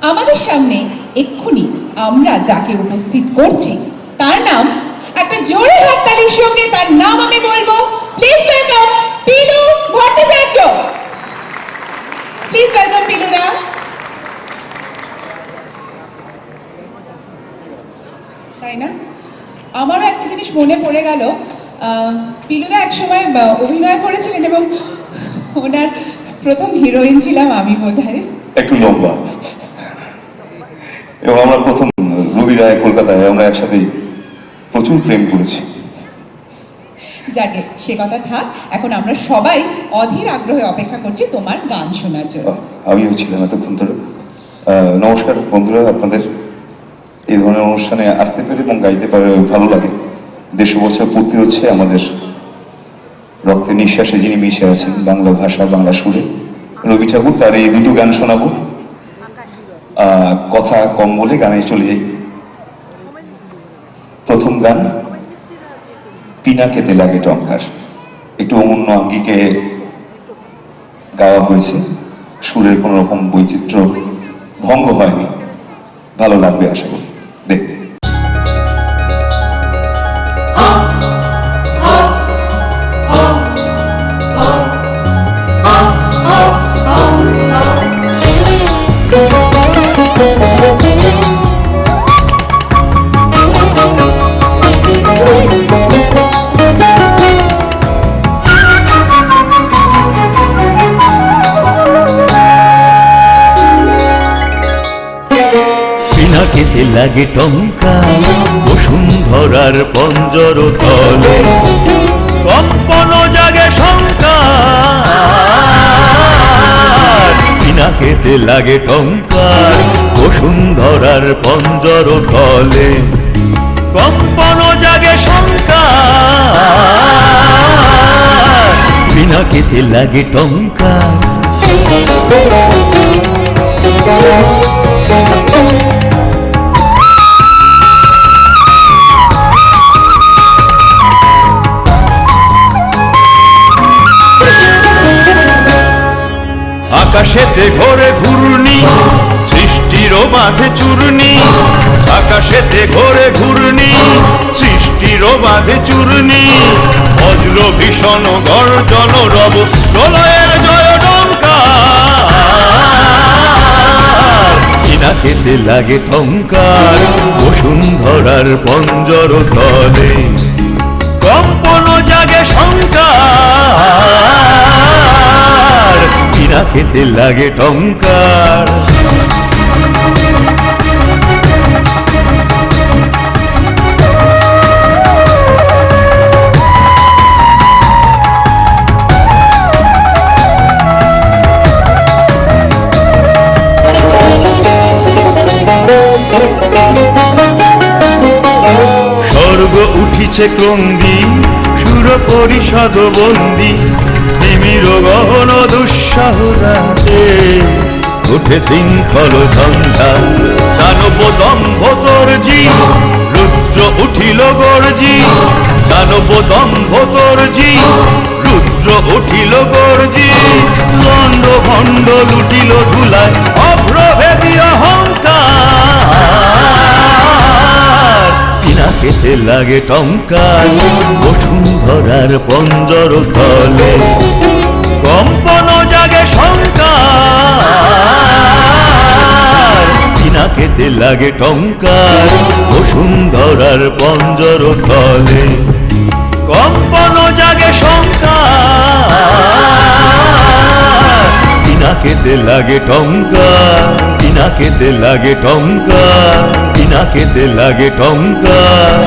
আমাদের সামনে এক্ষুনি আমরা যাকে উপস্থিত করছি তার নাম, একটা জোরে হাততালির সঙ্গে তার নাম আমি বলবো। Please welcome Pilu Bhattacharya. Please welcome Pilu da. তাই না? আমারও একটা জিনিস মনে পড়ে গেল, পিলুদা একসময় অভিনয় করেছিলেন এবং ওনার প্রথম হিরোইন ছিলাম আমি বোধহয়। একটু লম্বা, এবং আমরা প্রথম রবি রায় কলকাতায় আমরা একসাথে প্রচুর প্রেম করেছি। যাকে সে কথা থাক, এখন আমরা সবাই অধীর আগ্রহে অপেক্ষা করছি তোমার গান শোনার জন্য। আমিও ছিলাম এতক্ষণ ধরে। নমস্কার বন্ধুরা, আপনাদের এই ধরনের অনুষ্ঠানে আসতে পেরে এবং গাইতে পারে ভালো লাগে। 150 বছর পূর্তি হচ্ছে আমাদের রক্তে নিঃশ্বাসে যিনি মিশে আছেন বাংলা ভাষা বাংলা সুরে, রবি ঠাকুর, তার এই দুটো গান শোনাবো। কথা কম বলে গানে চলে যাই। প্রথম গান পিনাকেতে লাগে টঙ্কার, একটু অমূন্য আঙ্গিকে গাওয়া হয়েছে, সুরের কোন রকম বৈচিত্র্য ভঙ্গ হয়নি, ভালো লাগবে আশা করি। দেখবে পিনাকেতে লাগে টঙ্কা বসুন্ধরার পঞ্জর তলে, কম্পন জাগে শঙ্কার। পিনাকেতে লাগে টঙ্কার বসুন্ধরার পঞ্জর তলে, কম্পন জাগে শঙ্কার। পিনাকেতে লাগে টঙ্কার। আকাশেতে ঘোরে ঘূর্ণি, সৃষ্টির মাঝে চূর্ণি। আকাশেতে ঘোরে ঘূর্ণি, সৃষ্টির মাঝে চূর্ণি। বজ্র ভীষণ গর্জন রব প্রলয়ের জয় টঙ্কার। পিনাকেতে লাগে টঙ্কার বসুন্ধরার পঞ্জর তলে, কম্পন জাগে শঙ্কার। পিনাকেতে লাগে টঙ্কার। স্বর্গ উঠিছে ক্রন্দি, সুর পরিষদ বন্দি। তিমির গহন দুঃসাহ রাতে উঠে শৃঙ্খল ঝঞ্ঝা। দানব দম্ভ তর্জি, রুদ্র উঠিল গর্জি। দানব দম্ভ তর্জি, রুদ্র উঠিল গর্জি। দণ্ড ভণ্ড লুটিল ধুলায় অভ্রভেদী অহংকার। পিনাকেতে লাগে টঙ্কার বসুন্ধরার পঞ্জর তলে, কম্পন জাগে শঙ্কার। পিনাকেতে লাগে টঙ্কার বসুন্ধরার পঞ্জর তলে, কম্পন জাগে শঙ্কার। পিনাকেতে লাগে টঙ্কার। পিনাকেতে লাগে টঙ্কার। পিনাকেতে লাগে টঙ্কার।